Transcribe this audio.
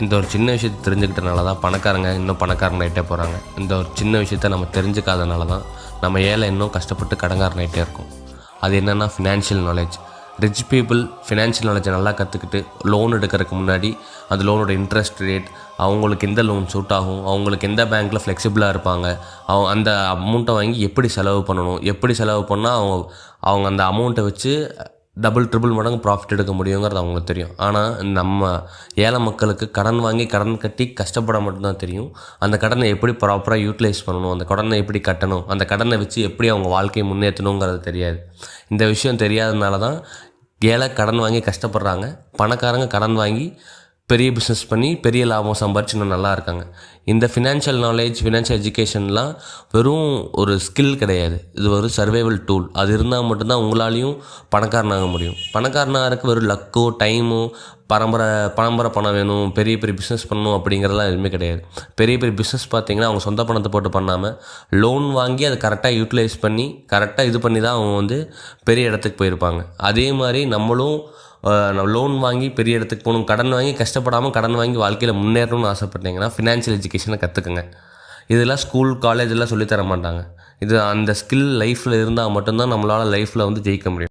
இந்த ஒரு சின்ன விஷயத்தை தெரிஞ்சுக்கிட்டனால தான் பணக்காரங்க இன்னும் பணக்காரனாயிட்டே போகிறாங்க. இந்த ஒரு சின்ன விஷயத்த நம்ம தெரிஞ்சுக்காதனால தான் நம்ம ஏழை இன்னும் கஷ்டப்பட்டு கடன்காரனாயிட்டே இருக்கோம். அது என்னென்னா financial knowledge. Rich people financial நாலேஜை நல்லா கற்றுக்கிட்டு லோன் எடுக்கிறதுக்கு முன்னாடி அந்த லோனோட இன்ட்ரெஸ்ட் ரேட், அவங்களுக்கு எந்த லோன் சூட் ஆகும், அவங்களுக்கு எந்த பேங்க்கில் ஃப்ளெக்சிபிளாக இருப்பாங்க, அந்த அமௌண்ட்டை வாங்கி எப்படி செலவு பண்ணணும், எப்படி செலவு பண்ணால் அவங்க அந்த அமௌண்ட்டை வச்சு டபுள் ட்ரிபிள் மடங்கு ப்ராஃபிட் எடுக்க முடியுங்கிறது அவங்களுக்கு தெரியும். ஆனால் நம்ம ஏழை மக்களுக்கு கடன் வாங்கி கடன் கட்டி கஷ்டப்பட மட்டும்தான் தெரியும். அந்த கடனை எப்படி ப்ராப்பராக யூட்டிலைஸ் பண்ணணும், அந்த கடனை எப்படி கட்டணும், அந்த கடனை வச்சு எப்படி அவங்க வாழ்க்கையை முன்னேற்றணுங்கிறது தெரியாது. இந்த விஷயம் தெரியாததுனால தான் ஏழை கடன் வாங்கி கஷ்டப்படுறாங்க, பணக்காரங்க கடன் வாங்கி பெரிய பிஸ்னஸ் பண்ணி பெரிய லாபம் சம்பாரிச்சு இன்னும் நல்லா இருக்காங்க. இந்த ஃபினான்ஷியல் நாலேஜ், ஃபினான்ஷியல் எஜுகேஷன்லாம் வெறும் ஒரு ஸ்கில் கிடையாது, இது ஒரு சர்வைவல் டூல். அது இருந்தால் மட்டும்தான் உங்களாலையும் பணக்காரனாக முடியும். பணக்காரனாகிறதுக்கு வெறும் லக்கோ டைமோ பரம்பரை பணம் வேணும், பெரிய பெரிய பிஸ்னஸ் பண்ணணும் அப்படிங்கிறதுலாம் எதுவுமே கிடையாது. பெரிய பெரிய பிஸ்னஸ் பார்த்திங்கன்னா அவங்க சொந்த பணத்தை போட்டு பண்ணாமல் லோன் வாங்கி அதை கரெக்டாக யூட்டிலைஸ் பண்ணி கரெக்டாக இது பண்ணி தான் அவங்க வந்து பெரிய இடத்துக்கு போயிருப்பாங்க. அதே மாதிரி நம்மளும் லோன் வாங்கி பெரிய இடத்துக்கு போகணும், கடன் வாங்கி கஷ்டப்படாமல் கடன் வாங்கி வாழ்க்கையில் முன்னேறணும்னு ஆசைப்பட்டீங்கன்னா ஃபினான்ஷியல் எஜுகேஷனை கற்றுக்குங்க. இதெல்லாம் ஸ்கூல் காலேஜெல்லாம் சொல்லித்தர மாட்டாங்க. இது அந்த ஸ்கில் லைஃப்பில் இருந்தால் மட்டும்தான் நம்மளால் லைஃப்பில் வந்து ஜெயிக்க முடியும்.